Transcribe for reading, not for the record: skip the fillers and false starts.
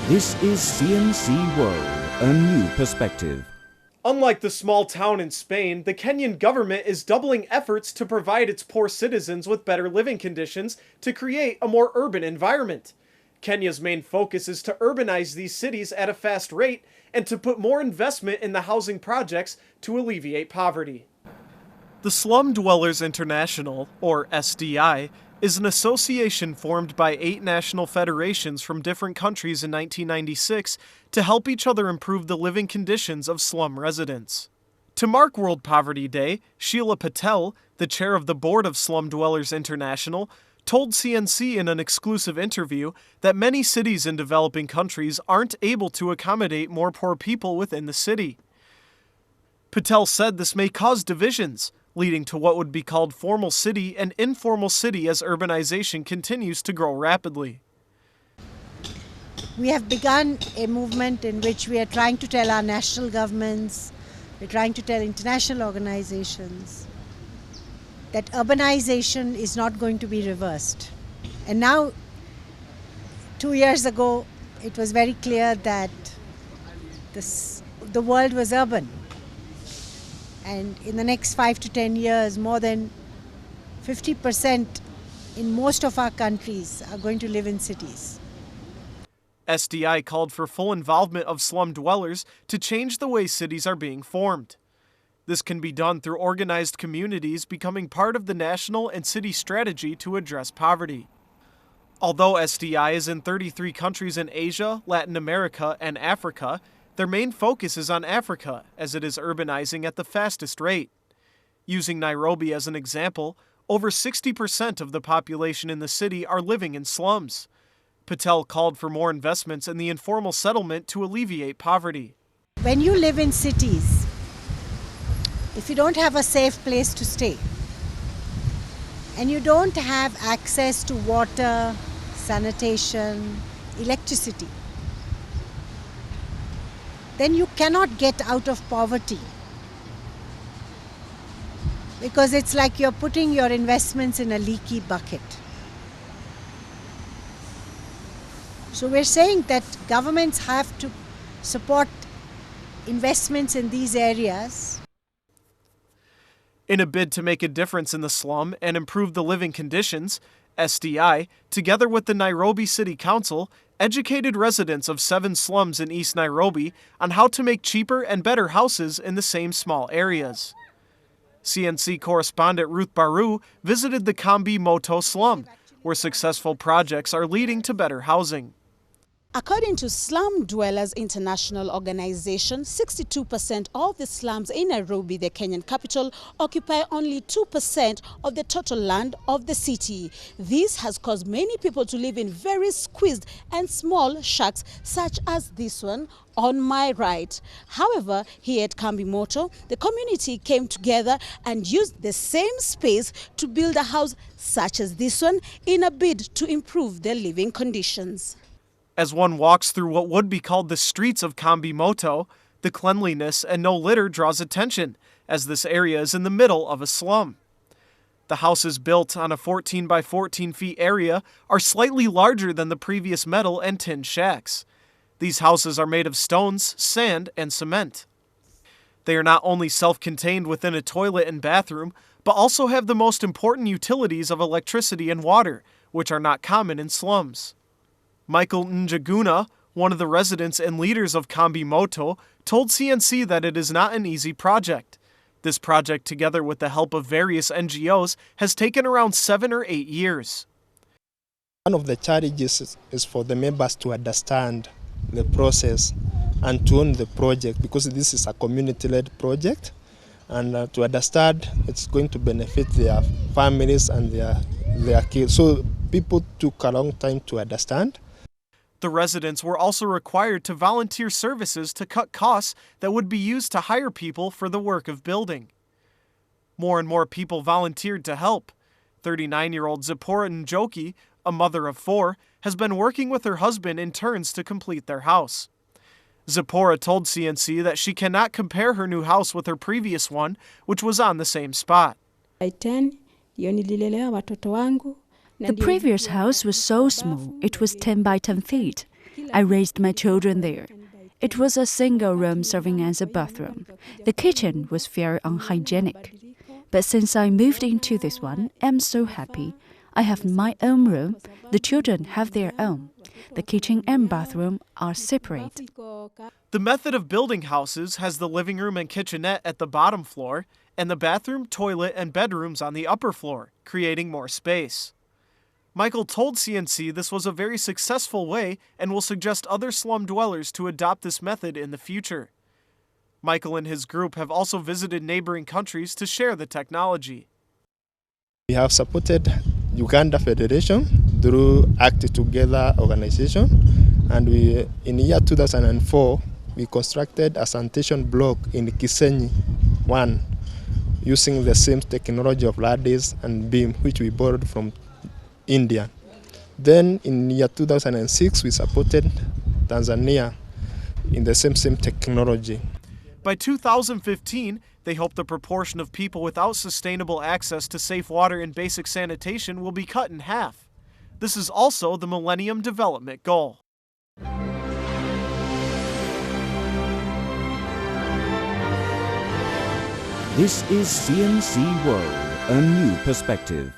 This is CNC World, a new perspective. Unlike the small town in Spain, the Kenyan government is doubling efforts to provide its poor citizens with better living conditions to create a more urban environment. Kenya's main focus is to urbanize these cities at a fast rate and to put more investment in the housing projects to alleviate poverty. The Slum Dwellers International, or SDI, is an association formed by 8 national federations from different countries in 1996 to help each other improve the living conditions of slum residents. To mark World Poverty Day, Sheila Patel, the chair of the board of Slum Dwellers International, told CNC in an exclusive interview that many cities in developing countries aren't able to accommodate more poor people within the city. Patel said this may cause divisions, leading to what would be called formal city and informal city as urbanization continues to grow rapidly. We have begun a movement in which we are trying to tell our national governments, we're trying to tell international organizations that urbanization is not going to be reversed. And now, 2 years ago, it was very clear that the world was urban. And in the next 5 to 10 years, more than 50% in most of our countries are going to live in cities. SDI called for full involvement of slum dwellers to change the way cities are being formed. This can be done through organized communities becoming part of the national and city strategy to address poverty. Although SDI is in 33 countries in Asia, Latin America, and Africa, their main focus is on Africa, as it is urbanizing at the fastest rate. Using Nairobi as an example, over 60% of the population in the city are living in slums. Patel called for more investments in the informal settlement to alleviate poverty. When you live in cities, if you don't have a safe place to stay, and you don't have access to water, sanitation, electricity, then you cannot get out of poverty. Because it's like you're putting your investments in a leaky bucket. So we're saying that governments have to support investments in these areas. In a bid to make a difference in the slum and improve the living conditions, SDI, together with the Nairobi City Council, educated residents of 7 slums in East Nairobi on how to make cheaper and better houses in the same small areas. CNC correspondent Ruth Baru visited the Kambi Moto slum, where successful projects are leading to better housing. According to Slum Dwellers International organization, 62% of the slums in Nairobi, the Kenyan capital, occupy only 2% of the total land of the city. This has caused many people to live in very squeezed and small shacks, such as this one on my right. However, here at Kambi Moto, the community came together and used the same space to build a house such as this one in a bid to improve their living conditions. As one walks through what would be called the streets of Kambi Moto, the cleanliness and no litter draws attention, as this area is in the middle of a slum. The houses built on a 14 by 14 feet area are slightly larger than the previous metal and tin shacks. These houses are made of stones, sand, and cement. They are not only self-contained within a toilet and bathroom, but also have the most important utilities of electricity and water, which are not common in slums. Michael Njaguna, one of the residents and leaders of Kambi Moto, told CNC that it is not an easy project. This project, together with the help of various NGOs, has taken around 7 or 8 years. One of the challenges is for the members to understand the process and to own the project, because this is a community-led project, and to understand it's going to benefit their families and their kids. So people took a long time to understand. The residents were also required to volunteer services to cut costs that would be used to hire people for the work of building. More and more people volunteered to help. 39-year-old Zipporah Njoki, a mother of 4, has been working with her husband in turns to complete their house. Zipporah told CNC that she cannot compare her new house with her previous one, which was on the same spot. The previous house was so small, it was 10 by 10 feet. I raised my children there. It was a single room serving as a bathroom. The kitchen was very unhygienic. But since I moved into this one, I'm so happy. I have my own room. The children have their own. The kitchen and bathroom are separate. The method of building houses has the living room and kitchenette at the bottom floor, and the bathroom, toilet, and bedrooms on the upper floor, creating more space. Michael told CNC this was a very successful way and will suggest other slum dwellers to adopt this method in the future. Michael and his group have also visited neighboring countries to share the technology. We have supported Uganda Federation through Act Together organization, and in the year 2004 we constructed a sanitation block in Kisenyi 1 using the same technology of ladles and beam which we borrowed from India. Then in the year 2006 we supported Tanzania in the same technology. By 2015, they hope the proportion of people without sustainable access to safe water and basic sanitation will be cut in half. This is also the Millennium Development Goal. This is CNC World, a new perspective.